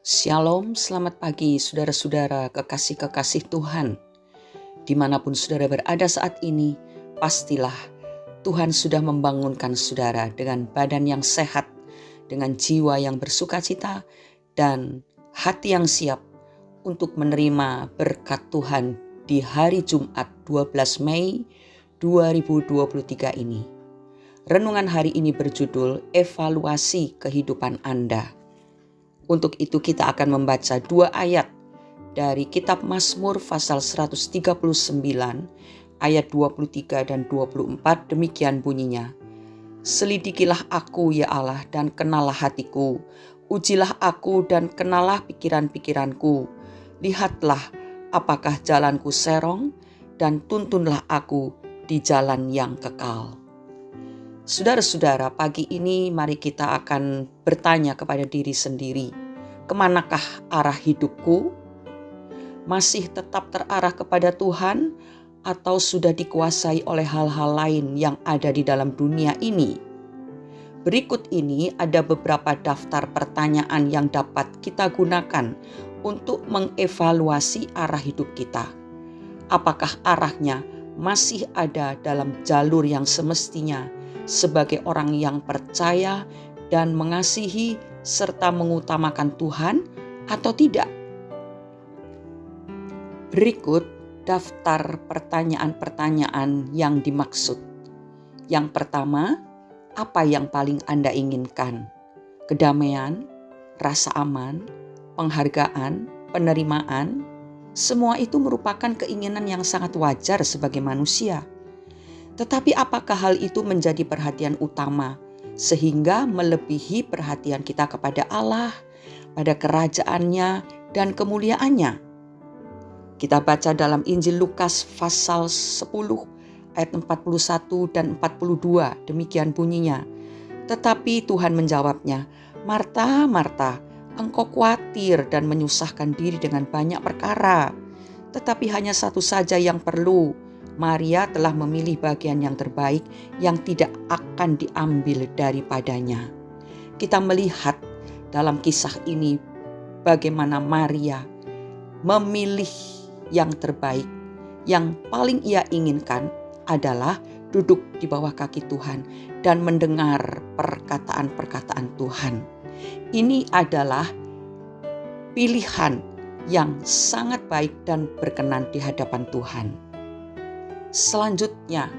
Shalom, selamat pagi saudara-saudara kekasih-kekasih Tuhan. Dimanapun saudara berada saat ini, pastilah Tuhan sudah membangunkan saudara dengan badan yang sehat, dengan jiwa yang bersukacita, dan hati yang siap untuk menerima berkat Tuhan di hari Jumat 12 Mei 2023 ini. Renungan hari ini berjudul Evaluasi Kehidupan Anda. Untuk itu kita akan membaca 2 ayat dari kitab Mazmur pasal 139 ayat 23 dan 24, demikian bunyinya. Selidikilah aku ya Allah dan kenalah hatiku, ujilah aku dan kenalah pikiran-pikiranku. Lihatlah apakah jalanku serong dan tuntunlah aku di jalan yang kekal. Saudara-saudara, pagi ini mari kita akan bertanya kepada diri sendiri, kemanakah arah hidupku? Masih tetap terarah kepada Tuhan atau sudah dikuasai oleh hal-hal lain yang ada di dalam dunia ini? Berikut ini ada beberapa daftar pertanyaan yang dapat kita gunakan untuk mengevaluasi arah hidup kita. Apakah arahnya masih ada dalam jalur yang semestinya sebagai orang yang percaya dan mengasihi serta mengutamakan Tuhan atau tidak? Berikut daftar pertanyaan-pertanyaan yang dimaksud. Yang pertama, apa yang paling Anda inginkan? Kedamaian, rasa aman, penghargaan, penerimaan, semua itu merupakan keinginan yang sangat wajar sebagai manusia. Tetapi apakah hal itu menjadi perhatian utama sehingga melebihi perhatian kita kepada Allah, pada kerajaannya dan kemuliaannya? Kita baca dalam Injil Lukas pasal 10 ayat 41 dan 42, demikian bunyinya. Tetapi Tuhan menjawabnya, Marta, Marta, engkau khawatir dan menyusahkan diri dengan banyak perkara, tetapi hanya satu saja yang perlu. Maria telah memilih bagian yang terbaik yang tidak akan diambil daripadanya. Kita melihat dalam kisah ini bagaimana Maria memilih yang terbaik. Yang paling ia inginkan adalah duduk di bawah kaki Tuhan dan mendengar perkataan-perkataan Tuhan. Ini adalah pilihan yang sangat baik dan berkenan di hadapan Tuhan. Selanjutnya,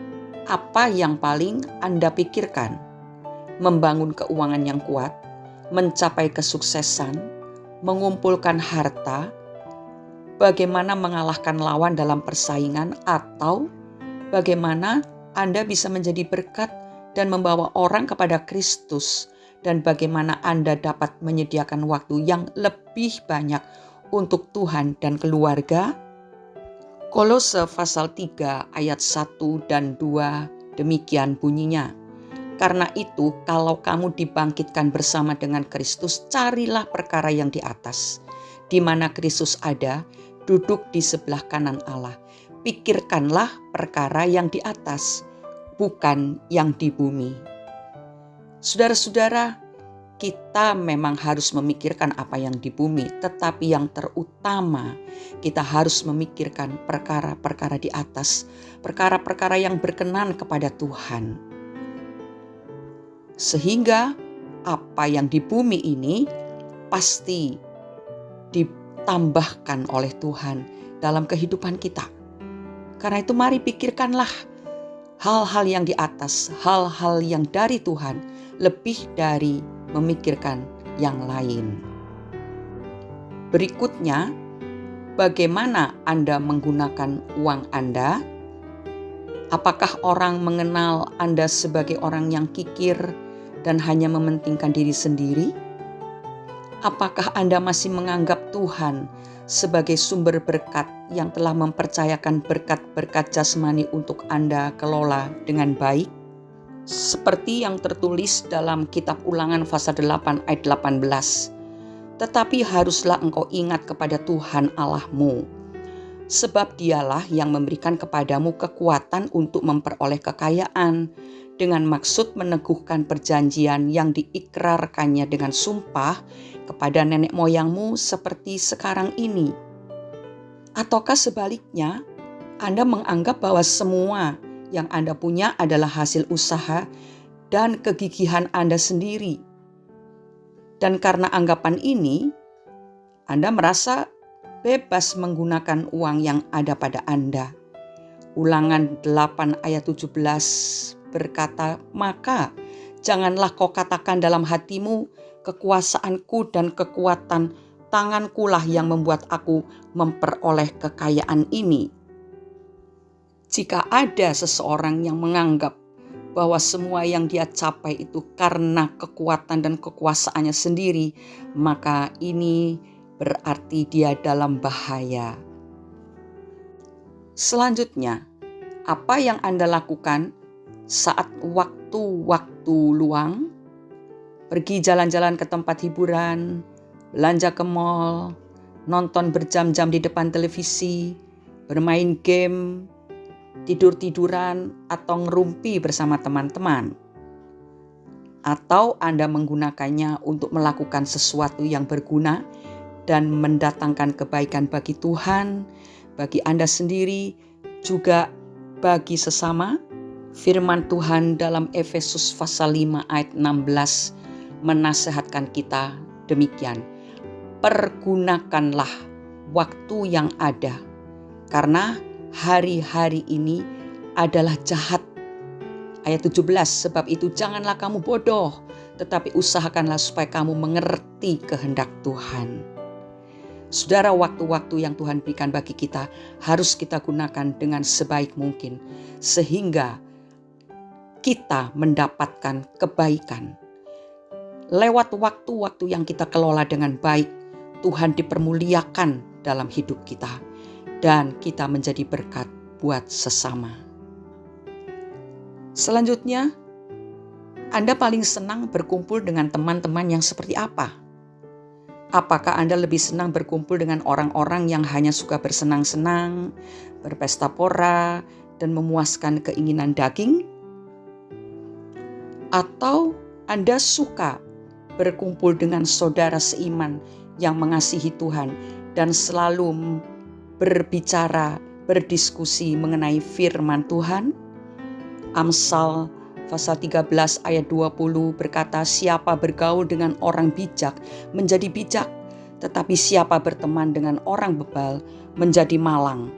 apa yang paling Anda pikirkan? Membangun keuangan yang kuat, mencapai kesuksesan, mengumpulkan harta, bagaimana mengalahkan lawan dalam persaingan, atau bagaimana Anda bisa menjadi berkat dan membawa orang kepada Kristus, dan bagaimana Anda dapat menyediakan waktu yang lebih banyak untuk Tuhan dan keluarga? Kolose pasal 3 ayat 1 dan 2, demikian bunyinya. Karena itu, kalau kamu dibangkitkan bersama dengan Kristus, carilah perkara yang di atas, di mana Kristus ada, duduk di sebelah kanan Allah. Pikirkanlah perkara yang di atas, bukan yang di bumi. Saudara-saudara, kita memang harus memikirkan apa yang di bumi, tetapi yang terutama kita harus memikirkan perkara-perkara di atas, perkara-perkara yang berkenan kepada Tuhan. Sehingga apa yang di bumi ini pasti ditambahkan oleh Tuhan dalam kehidupan kita. Karena itu mari pikirkanlah hal-hal yang di atas, hal-hal yang dari Tuhan, lebih dari memikirkan yang lain. Berikutnya, bagaimana Anda menggunakan uang Anda? Apakah orang mengenal Anda sebagai orang yang kikir dan hanya mementingkan diri sendiri? Apakah Anda masih menganggap Tuhan sebagai sumber berkat yang telah mempercayakan berkat-berkat jasmani untuk Anda kelola dengan baik? Seperti yang tertulis dalam kitab Ulangan pasal 8 ayat 18. Tetapi haruslah engkau ingat kepada Tuhan Allahmu, sebab dialah yang memberikan kepadamu kekuatan untuk memperoleh kekayaan dengan maksud meneguhkan perjanjian yang diikrarkannya dengan sumpah kepada nenek moyangmu seperti sekarang ini? Ataukah sebaliknya, Anda menganggap bahwa semua yang Anda punya adalah hasil usaha dan kegigihan Anda sendiri? Dan karena anggapan ini, Anda merasa bebas menggunakan uang yang ada pada Anda. Ulangan 8 ayat 17 berkata, "Maka janganlah kau katakan dalam hatimu, kekuasaanku dan kekuatan tangankulah yang membuat aku memperoleh kekayaan ini." Jika ada seseorang yang menganggap bahwa semua yang dia capai itu karena kekuatan dan kekuasaannya sendiri, maka ini berarti dia dalam bahaya. Selanjutnya, apa yang Anda lakukan saat waktu-waktu luang? Pergi jalan-jalan ke tempat hiburan, belanja ke mall, nonton berjam-jam di depan televisi, bermain game, tidur-tiduran, atau ngerumpi bersama teman-teman. Atau Anda menggunakannya untuk melakukan sesuatu yang berguna dan mendatangkan kebaikan bagi Tuhan, bagi Anda sendiri, juga bagi sesama. Firman Tuhan dalam Efesus pasal 5 ayat 16 menasihatkan kita demikian. Pergunakanlah waktu yang ada, karena hari-hari ini adalah jahat. Ayat 17, sebab itu janganlah kamu bodoh, tetapi usahakanlah supaya kamu mengerti kehendak Tuhan. Saudara, waktu-waktu yang Tuhan berikan bagi kita harus kita gunakan dengan sebaik mungkin, sehingga kita mendapatkan kebaikan. Lewat waktu-waktu yang kita kelola dengan baik, Tuhan dipermuliakan dalam hidup kita, dan kita menjadi berkat buat sesama. Selanjutnya, Anda paling senang berkumpul dengan teman-teman yang seperti apa? Apakah Anda lebih senang berkumpul dengan orang-orang yang hanya suka bersenang-senang, berpesta pora, dan memuaskan keinginan daging? Atau Anda suka berkumpul dengan saudara seiman yang mengasihi Tuhan dan selalu berbicara, berdiskusi mengenai firman Tuhan? Amsal pasal 13 ayat 20 berkata, "Siapa bergaul dengan orang bijak menjadi bijak, tetapi siapa berteman dengan orang bebal menjadi malang."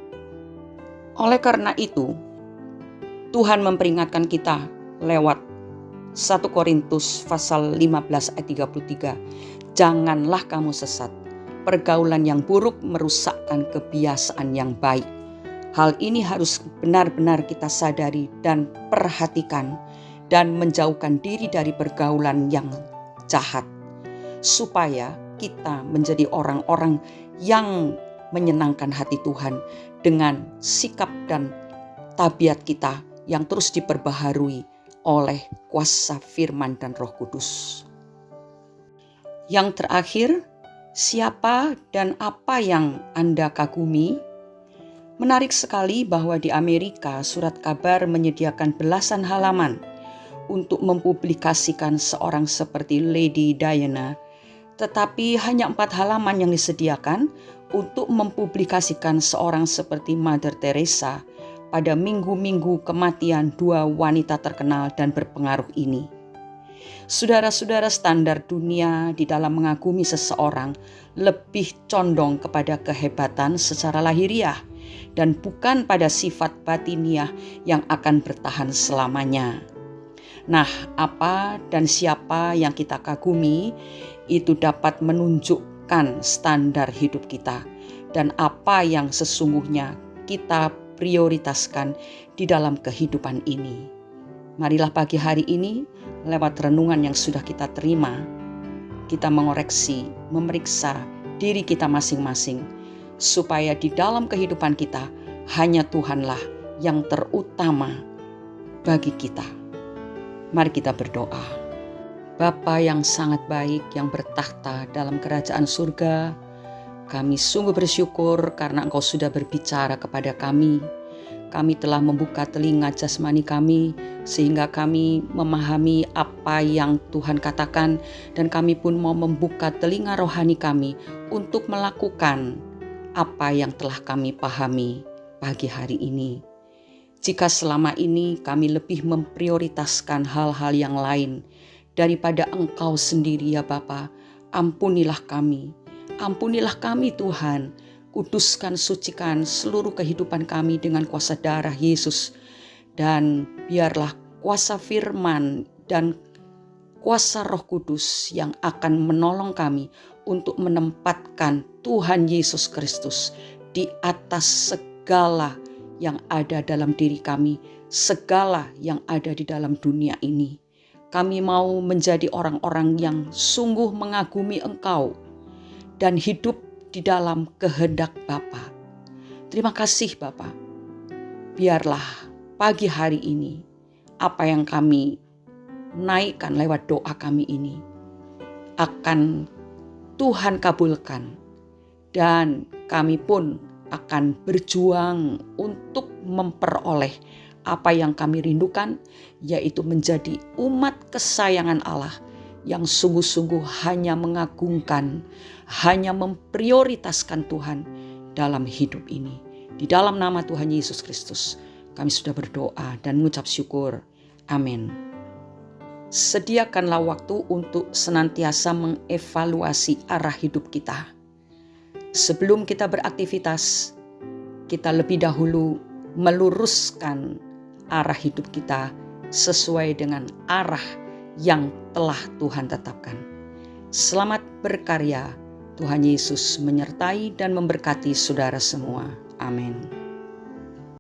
Oleh karena itu, Tuhan memperingatkan kita lewat 1 Korintus pasal 15 ayat 33, "Janganlah kamu sesat. Pergaulan yang buruk merusakkan kebiasaan yang baik." Hal ini harus benar-benar kita sadari dan perhatikan, dan menjauhkan diri dari pergaulan yang jahat, supaya kita menjadi orang-orang yang menyenangkan hati Tuhan dengan sikap dan tabiat kita yang terus diperbaharui oleh kuasa firman dan Roh Kudus. Yang terakhir, siapa dan apa yang Anda kagumi? Menarik sekali bahwa di Amerika surat kabar menyediakan belasan halaman untuk mempublikasikan seorang seperti Lady Diana, tetapi hanya 4 halaman yang disediakan untuk mempublikasikan seorang seperti Mother Teresa pada minggu-minggu kematian 2 wanita terkenal dan berpengaruh ini. Saudara-saudara, standar dunia di dalam mengagumi seseorang lebih condong kepada kehebatan secara lahiriah dan bukan pada sifat batiniah yang akan bertahan selamanya. Nah, apa dan siapa yang kita kagumi itu dapat menunjukkan standar hidup kita dan apa yang sesungguhnya kita prioritaskan di dalam kehidupan ini. Marilah pagi hari ini, lewat renungan yang sudah kita terima, kita mengoreksi, memeriksa diri kita masing-masing, supaya di dalam kehidupan kita hanya Tuhanlah yang terutama bagi kita. Mari kita berdoa. Bapa yang sangat baik yang bertakhta dalam kerajaan surga, kami sungguh bersyukur karena Engkau sudah berbicara kepada kami. kami telah membuka telinga jasmani kami sehingga kami memahami apa yang Tuhan katakan, dan kami pun mau membuka telinga rohani kami untuk melakukan apa yang telah kami pahami pagi hari ini. Jika selama ini kami lebih memprioritaskan hal-hal yang lain daripada Engkau sendiri ya Bapa, ampunilah kami. Ampunilah kami Tuhan. Kuduskan, sucikan seluruh kehidupan kami dengan kuasa darah Yesus. Dan biarlah kuasa firman dan kuasa Roh Kudus yang akan menolong kami untuk menempatkan Tuhan Yesus Kristus di atas segala yang ada dalam diri kami, segala yang ada di dalam dunia ini. Kami mau menjadi orang-orang yang sungguh mengagumi Engkau dan hidup di dalam kehendak Bapa. Terima kasih Bapa. Biarlah pagi hari ini apa yang kami naikkan lewat doa kami ini akan Tuhan kabulkan, dan kami pun akan berjuang untuk memperoleh apa yang kami rindukan, yaitu menjadi umat kesayangan Allah yang sungguh-sungguh hanya mengagungkan, hanya memprioritaskan Tuhan dalam hidup ini. Di dalam nama Tuhan Yesus Kristus, kami sudah berdoa dan mengucap syukur. Amin. Sediakanlah waktu untuk senantiasa mengevaluasi arah hidup kita. Sebelum kita beraktivitas, kita lebih dahulu meluruskan arah hidup kita sesuai dengan arah yang telah Tuhan tetapkan. Selamat berkarya. Tuhan Yesus menyertai dan memberkati saudara semua. Amin.